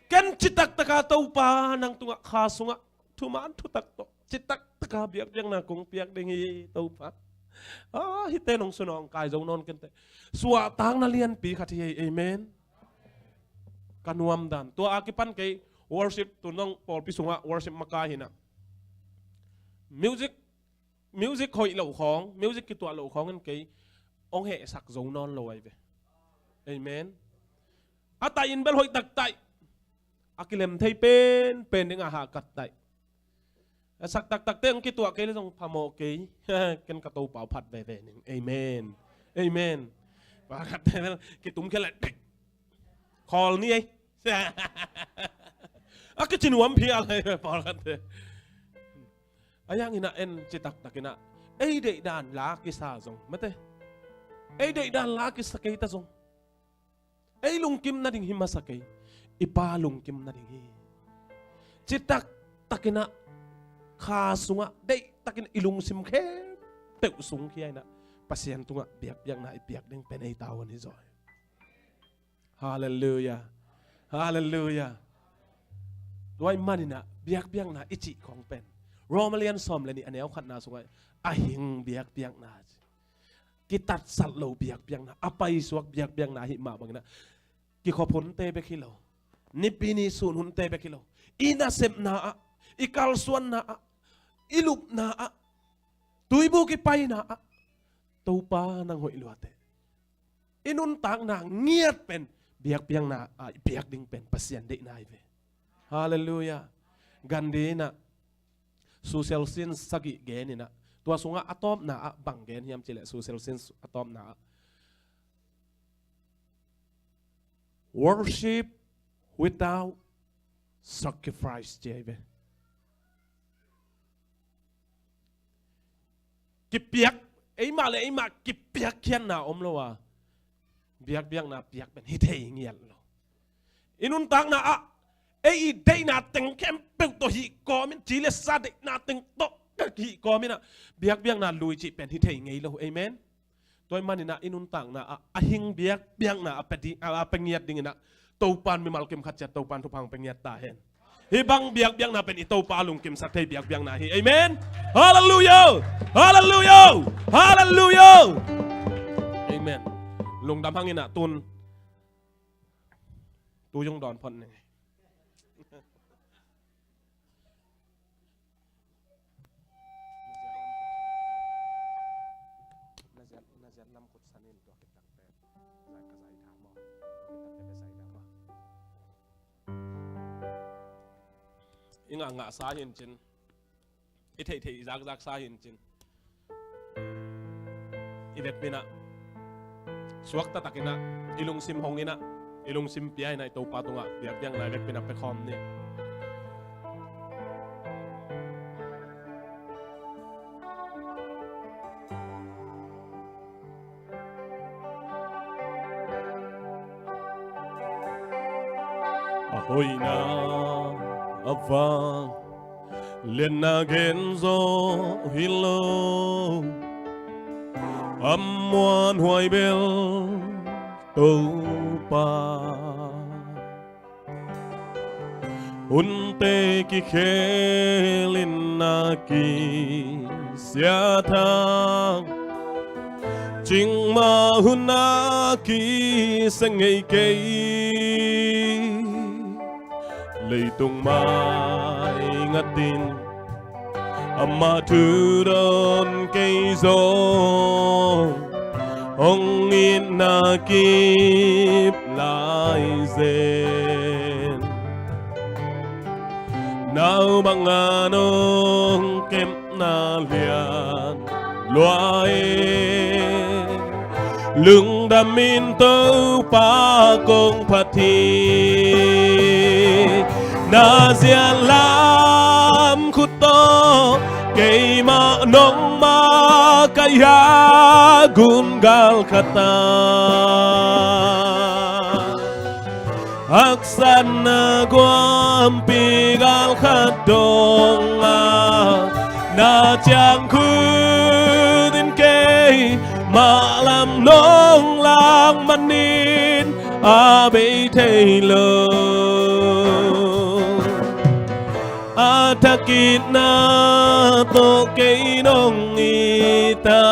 เกันจิตักตะกาตัวป้านังตัวขาสุงะทุมันทุตักโตจิตักตะกาเบียกยังนากงเปียกเด้งตัวป้าฮิตเต้น้องสุนองกายจงนอนกันแต่สวะตังนาเลียนปีขัดที่เอเมนกันวมดันตัวอากิปันเกย์ worship ตัวน้องปอลพิสุงะ worship มากาหินะ music คอยเหล่าของ music กี่ตัวเหล่าของกันเกย์องเหสักจงนอนลอยไปเอเมนอาตาอินเบลหอยตักไตอากิเลมไทยเป็นดึงอาหากัดไตสักตักเต้งกี่ตัวเกย์เลยต้องพามโอเกย์กันกระตูเป่าผัดไปหนึ่งเอเมนเอเมนปากัดกี่ตุ้มแค่แหละคอลนี่ไอ้ก็จินวมพี่อะไรพอกันเถอะอายังอินะเอ็นจิตักตักอินะไอ้เด็กด่านลากิสาจงไม่เต้ไอ้เด็กด่านลากิสเกย์ตาจงไอ้ลุงกิมนั่นดิ่งหิมาสเกย์อีป้าลุงกิมนั่นดิ่งหิจิตักตักอินะขาสุงะได้ตักอินะอีลุงซิมแค่เตะสุงขี้ไอ้นะปัสยันตุงะเบียกยังน่ะไอเบียกดึงเป็นไอตาวันนี้จอยฮาเลลูยาฮาเลลูยาด้วยมันนี่นะเบียกนะอิจิของเป็นโรมาเลียนซอมเลยนี่อันนี้เอาขัดนาสวยอาหิงเบียกนะกิตัดสัตว์เหลาเบียกนะอภัยสวกเบียกนะหิมาบางนะกิขอผลเตเบกิโลนิปีนีสูนหุนเตเบกิโลอีน่าเซมนาอีกาลสวนนาอีลุบนาตุยบุกิไปนาตูปานังหอยลวดเตอินุนต่างนาเงียบเป็นเบียกนาเบียกดิ่งเป็นปัสยันเด็กนายเวฮาเลลูยากันดีนะซูเซลซินสกิเกนี่นะตัวสุงะอะตอมนาบังเกนยามเจเลซูเซลซินอะตอมนา worship without sacrifice เจเวกิเปียกไอ้มาเลยไอ้มากิเปียกเขียนนาอมโลวะเบียกนาเปียกเป็นฮิตเฮียเงียบโลอินุนตังนาไอ้ได้นาตึงเข้มเปิลตัวฮีกอมินจีเลสซาเดนาตึงโตฮีกอมินะเบียกนาลุยจีเป็นฮิตเฮียไงโลเอเมนตัวมันนี่นะอินุนตังนาหิงเบียกนาเป็นดีเป็นเงียบดิ่งนะตัวปานมีมาลกิมขัดจัดตัวปานทุพังเป็นเงียบตาเห็นฮิบังเบียกนาเป็นอีตัวปาลุงกิมสัตย์เบียกนาฮีเอเมนฮาเลลูยาฮาเลลูยาฮาเลลูยาเอเมนลุงดำพังนี่นะตุนตัวยงดอนพอนนี่อิงอ่างสาหินจินอิเทจากสาหินจินอีเวกปีน่ะสวกตะตักินะอีลุงซิมหงอินะอีลุงซิมเปียในตัวปาตุงะเบียกยังไงเวกปีน่ะไปคอมเนี่ยโอ้ยนะAvang Lena Genzo Hilo Amwan Hoài Bel Topa Unte Ki Khelina Ki Sia Thang Ching Ma Huna Ki Sangay Kay Lây tung mai ngắt tin Amma thư đơn cây gió Ông in na kiếp lại dền Nào bằng nông kem na liền loài Lưng đam min tâu pa công phát thi Na zian lam khut to Kay ma nong ma kaya gun gal kata Lasakna Mungpi gal Hanthotna na chàng khu đến kê mà làm nông lang man nín a bê thầy lơ a thakit na to kê nông y ta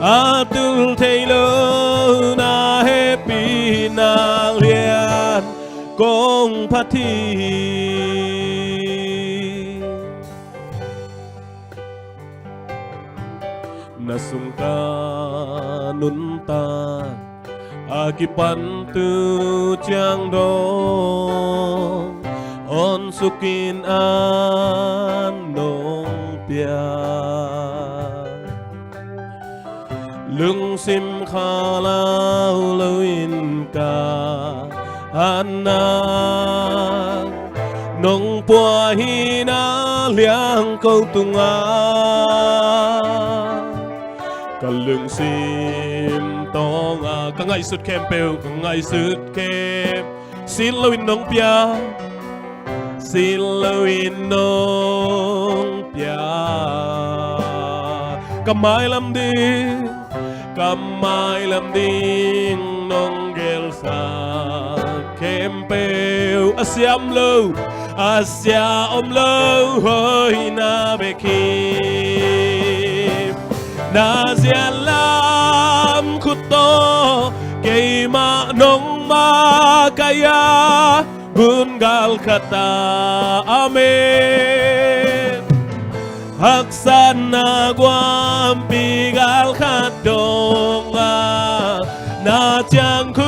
a tu thầy lơ na happy na liền công phát thi na sung ta nun ta akipan tu chang do on sukin an nong pia lưng sim kha lao lawin ka anna nong pua hi na liang câu tunga cả lưng sim to nga cả ngày sút kem pêu cả ngày sút kem xin lawin nong pia xin lawin nong pia kamai lam đi kamai lam ding nong gel sa kempeu asiam lo asia om lo hoi na bekim na zia lam khuto kei ma nong ma kaya gun gal khata amen Lasakna Mungpi gal Hanthotna na chàng khu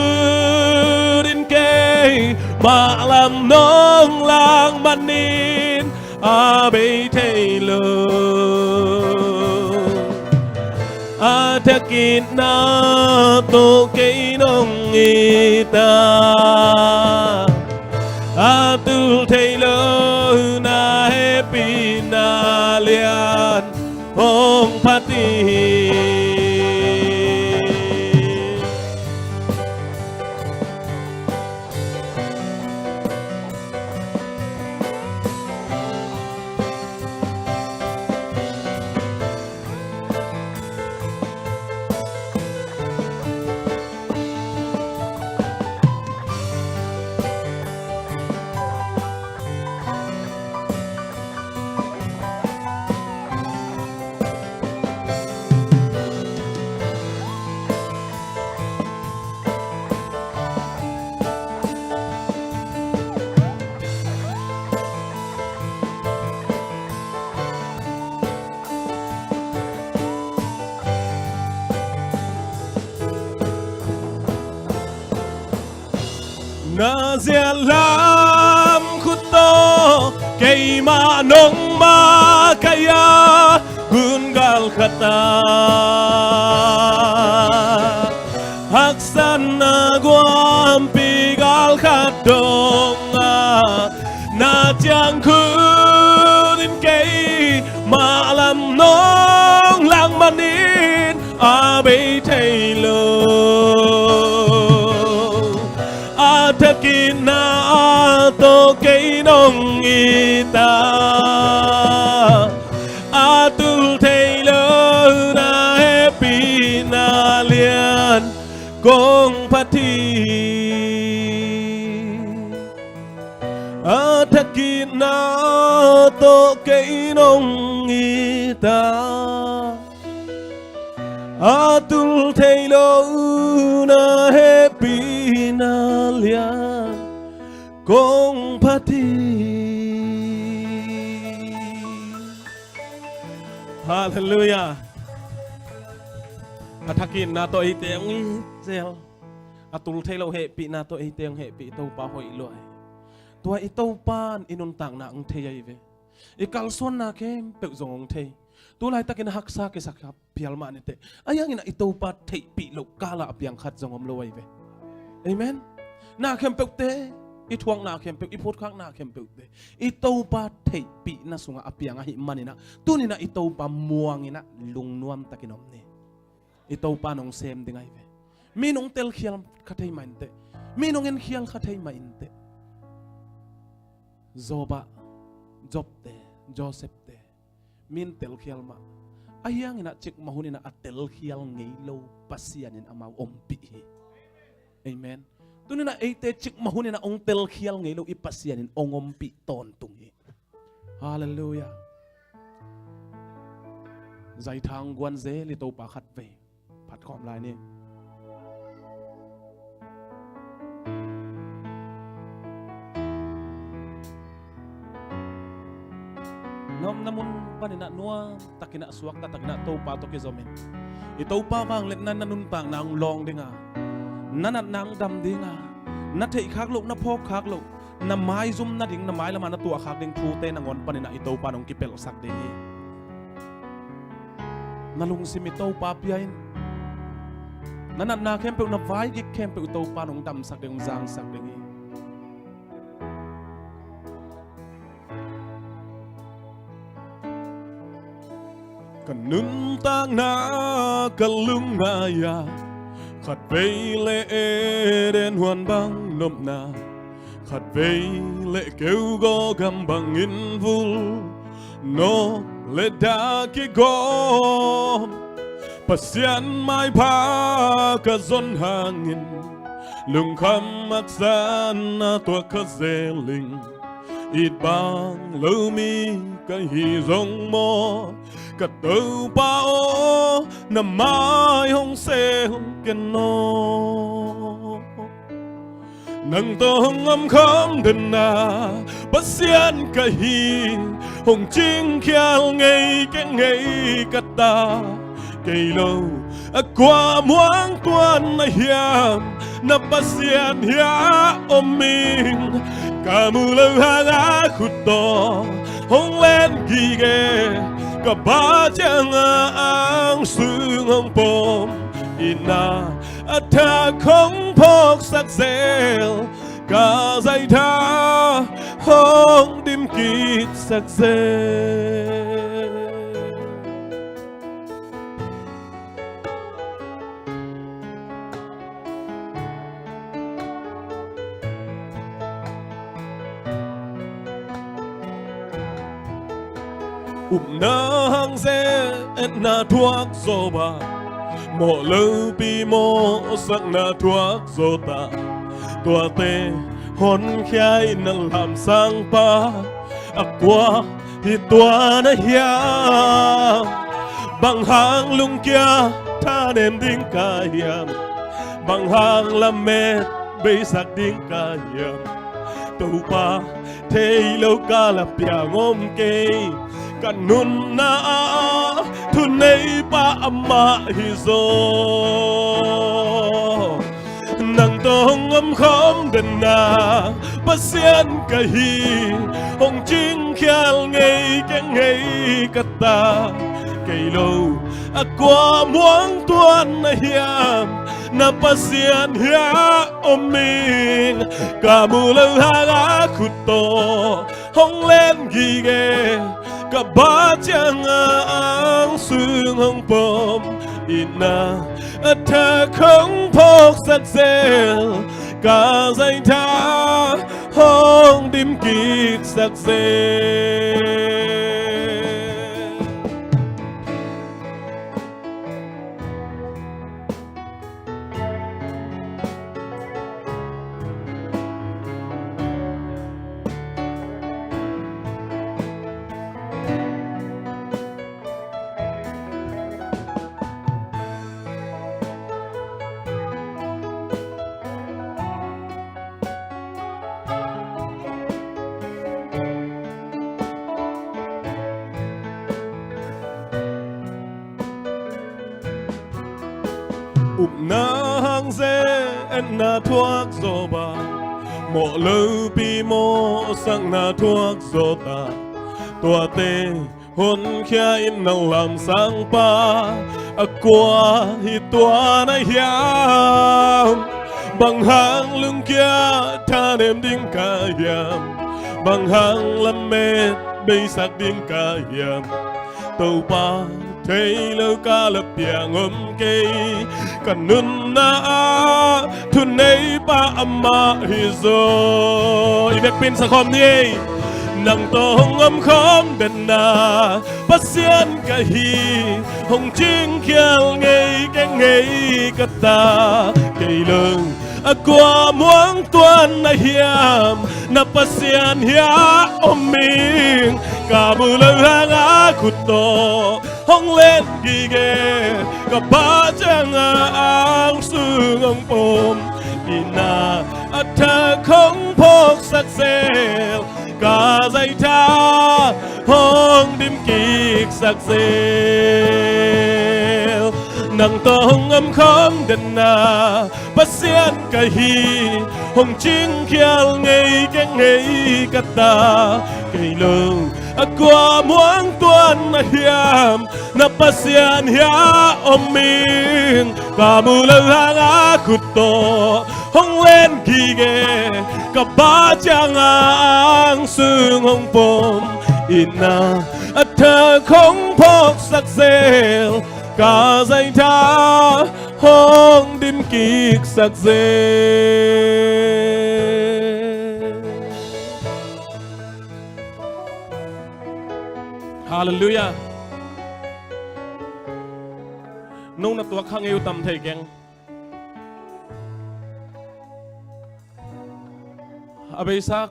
đến kê mà làm nông lang man nín a bê thầy lơ a thakit na to kê nông y ta a tu thầy lơ na happy na liền hong phát thi na zia lam khuto kei ma nong ma kaya gun gal khata Lasakna Mungpi gal Hanthotna na chàng khu đến kei mà làm nong lang man nín a bê thầy lơ thakit na to kay nong y ta a tu thầy lơ na happy na liền công phát thi a thakit na to kay nong y ta a tu thầy lơ na happy na liền công phát thi Hallelujah thakit na to iteng zel atul thelo happy na to iteng happy to pa hoi loi tua ito pan inuntang na ang thei ve ikal son na kem pe zong thei tu lai takin haksa ke sakap pial ma nete ayang ina ito pa thei pi lo kala apiang khat zong om loi ve amen na kem pe te i thuang na kem pe i phut khak na kem pe te i to pa thei pi na sunga apiang hi manina tunina i to pa muangina lungnuam takinom ni i to pa nong sem dingai ve mi nong tel khial khathei man te mi nong en khial kha thei ma in te Zoba Job te Joseph te min tel khial ma ayang ina chik mahunina atel khial ngei lo pasian in amau ompi hi amen tunina ate chik mahunina ong tel khial ngei lo ipasian in ongompi ton tung hi hallelujah zai thang guan ze li to pa khat ve phat khom lai ni ngom namun panina nuwa takina suak ta takina to pa to ke zomen ito pa wang let nan nanun pang nang long dinga nanat nang dam dinga na thei khak lo na phok khak lo na mai zum na ding na mai lama na tua khak ding thu te na ngon panina ito pa nong kipel sak de hi nalung sim ito pa piain nanat na kempe na vai gi kempe ito pa nong dam sak ding zang sak ding hi kanun tang na kalung ngaya khát vây lệ đến hoàn bang nộp na khát vây lệ kêu go gam bằng in vul no lệ đa ki go pasian mai pa ka zon hangin lung kham mak san na tua ka zeling ít bang lâu mi ka hi rong mo cả tàu bao nằm mãi hông xe hông kiên nô nâng tơ hông âm khóm đần na bất xiên cả hi hông chính khial ngay cái ngay cả ta cây lâu qua muang tuan na hiam na bất xiên hia ôm mình cả mù lâu hàng á khút to hông lên ghi ghê cả ba chàng ang sương hông bom ina tha không phok sắc zel cả dây tha hông đêm kít sắc zel na hang ze na thuốc zo ba mộ lâu pi mộ sắc na thuốc zo ta tua te hôn khai na làm sang pa qua thì tua na hiam bằng hàng lung kia tha đêm đinh ca hiam bằng hàng làm mệt bây sắc đinh ca hiam tàu pa thấy lâu ca là piang ôm kê kanun na tunay pa ama hizo nang tong âm khom đần na pasian kahi hong ching khial ngay cái ngay kata cây lâu qua muang tuan na hiam na pasian hia om mình cả mù lâu ha khut to hong lên ghi ghê cả ba chàng ang sương hông bom ina tha không phok sắc zel cả dây tha hông đêm kít sắc zel na hang ze na thuốc zo ba mộ lâu pi mộ sang na thuốc zo ta tua te hôn khia in nang làm sang pa qua hi tua na hiam bằng hàng lưng kia tha đêm đinh ca hiam bằng hàng lâm mệt bây sắc đinh ca hiam tàu pa thấy lâu ca lập biang cây cả nun na thu nei ba amma hi zo i bek pin sa khom ni nang to hong âm khom den na pasian ka hi hong ching khial ngei cái ngei ka ta cây lưng qua muang tuan na hiam na pasian hia om mình cả bù lưng hang á khut to hong lên ghi ghê cả ba chang ang sương ông bom ina thơ không phok sắc sel cả dây tha hong dim kik sắc sel nang to hong âm khom den na pasian ka hi hong ching khial ngei cái ngei ka ta cây lưng qua muang tuan na hiam na pasian hia om mình cả mù lơ hang á khut to hong lên ghi ghê cả ba chang ang sương hong bom ina thơ không phok sắc sel cả dây tha hong dim kik sắc sel Hallelujah. Nung na tua khang yêu tâm thầy keng. Abesa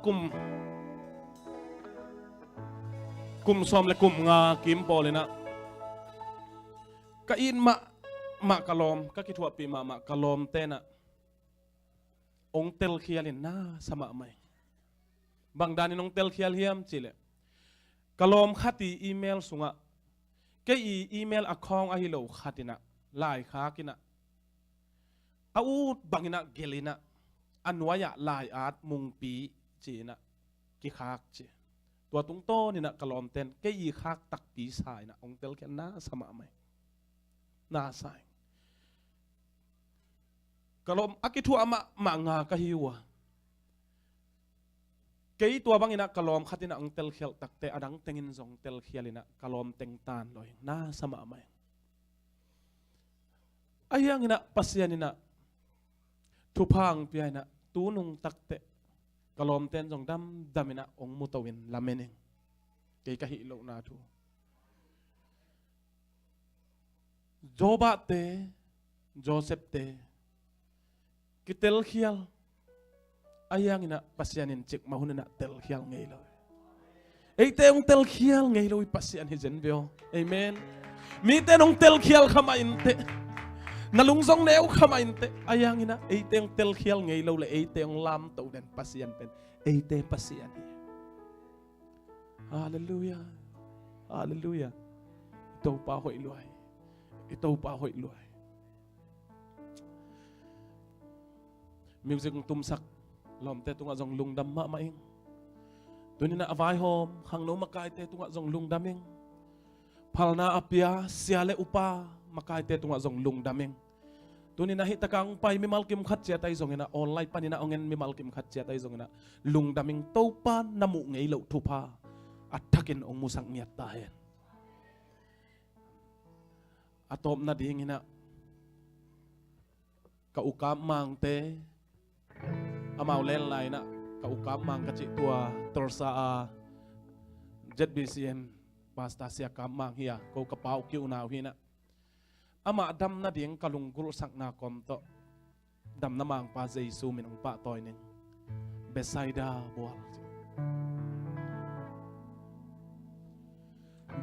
kum som le kum nga kim polena. Ka in ma kalom ka kitwa pi ma kalom tena. Ong tel khialin na sama mai. Bang dani nong tel khial hiam chile. Kalom khati email sunga ke email account a hilo khatina lai khakina au bangina gelina anwaya lai at mungpi china ki khak che tua tung to ni na kalom ten ke i khak tak pi sai na ong tel ken na sama mai na sai kalom akitu ama manga ka hiwa cái tua bang ina kalom khatina ang tel khial takte adang tengin zong tel khialina kalom teng tan loi na sama mai ayang ina pasianina thupang piana tunung takte kalom ten zong damina ong mutawin lameneng cái kahi lo na thu Joba te Joseph te kitel khial ayang ina pasianin chik mahuna na tel khial ngei lo ei te ong tel khial ngei lo pasian hi zen veo amen mi te ong tel khial khama in te nalung zong neu khama in te ayang ina ei te ong tel khial ngei lo le ei te ong lam to den pasian pen ei te pasian hi hallelujah hallelujah to pa hoi luai ito pa hoi luai music tumsak lom te tunga zong lung dam ma maing tunina avai hom khang no makai te tunga zong lung daming phalna apia siale upa makai te tunga zong lung daming tunina hi takang pai mi malkim khat che tai zong ina online panina ongen mi malkim khat che tai zong ina lung daming to pa namu ngei lo thupa athakin ong musang miat ta hen atom na ding ina ka ukam mang te amau len lai na ka ukam mang ka chi tua torsa a ZBCM pasta sia kam mang hia ko ka pau kiu naw hina ama dam na ding kalung guru sak na kom to dam na mang pa Jesu min ong pa toy ning besaida boal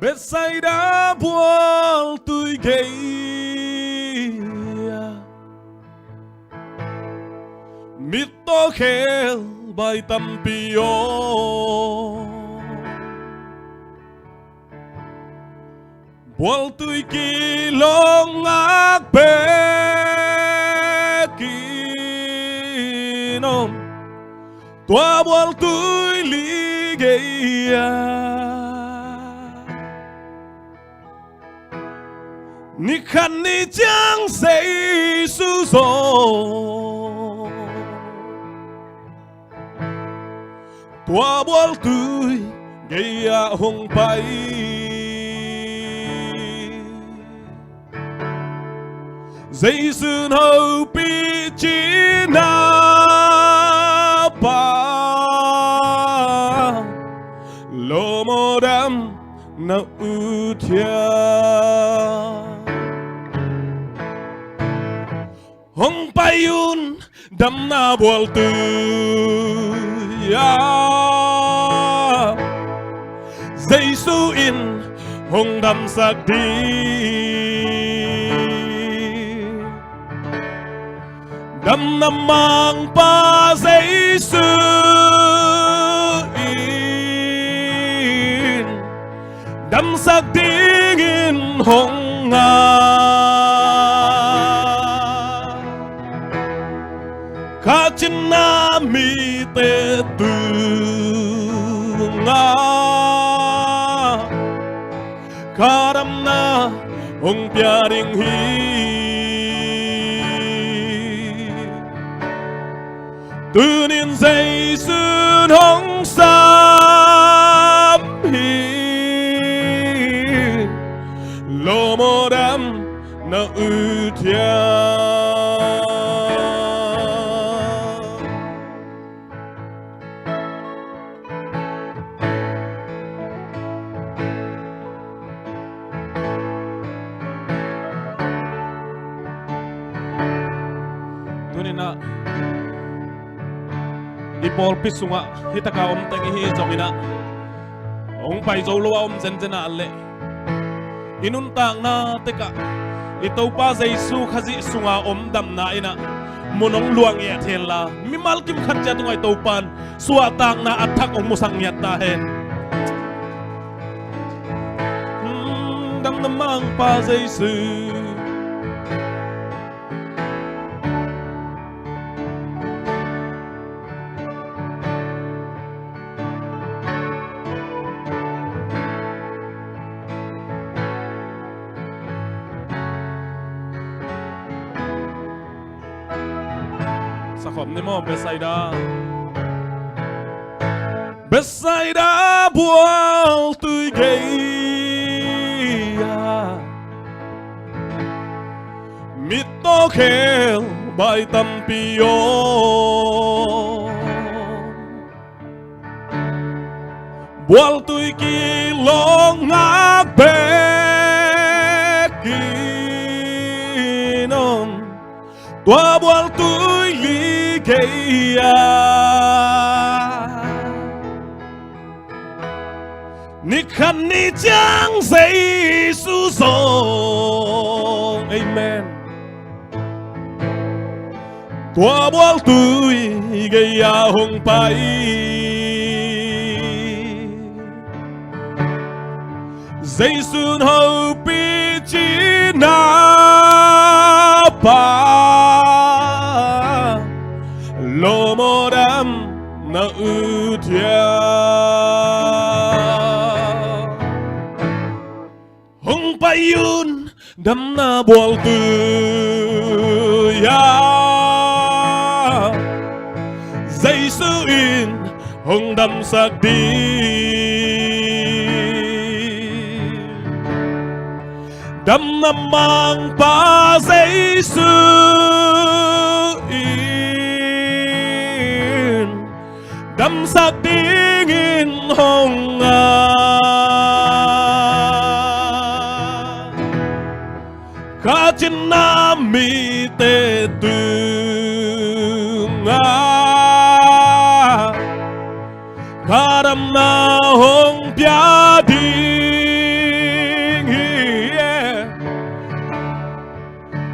besaida boal tui gei mito khel bay tâm pio buol tui ki long ak be kinom tua buol tui li geia ni khan ni chang sei su zo tua buol tui geia hong pai dây sườn hậu bị chỉ na pa lo mô đam na u thia hong payun đam na buol tu ya dây su in hong đam sak đi đam nam mang pa dây su in đam sak đi in hong nga ka chin na mi te tu nga ka ram na hong pya ding hi tự nhiên dây sườn hong sam hi lo mô đam na u thia tunina Ipol pisunga hitaka tangi hi zomina ong pai zo lo zen zena alle inun tang na teka ito pa Jesu khazi sunga dam na ina monong luang ya thela mimal kim khat ja tungai to pan suwa tang na athak ong musang ya ta hen dam namang pa Jesu Sakhom ni mo Besaida bual tui geia Mito khel bai tâm pio bual tui ki long ngak be kinon tua bual tui li geia ni khăn ni chang Giêsu song amen tua bual tui geia hong pai Giêsu hậu bi chi na pa lo mô đam na u thia hong payun đam na buol tu ya Giêsu in hong đam sak đi đam nam mang pa Giêsu in đam sak đi in hong ka chin na mi te tu nga ka ram na hong pya ding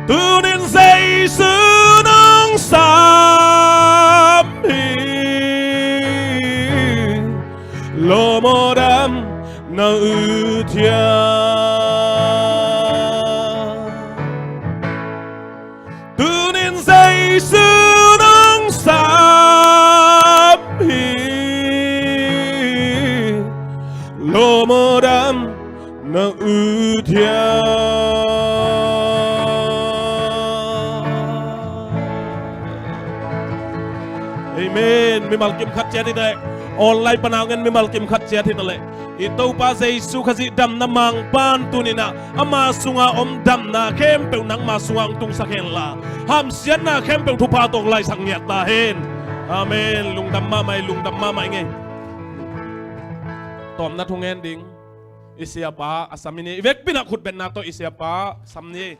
tu nên Giêsu nong sam hi lo mô đam na u thia tu nên Giêsu nong sam hi lo mô đam na u thia amen mi mal kim khat che đi đây online panangan mi malkim khat chia thi tale ito pa Jesu khazi dam na mang pan tunina ama sunga om dam na kem pe nang ma suang tung sa khen la ham sian na kem pe thu pa tong lai sang nyat ta hen amen lung dam ma mai nge tom na thung ending isiapa asamini vek pina khut ben na to isiapa samni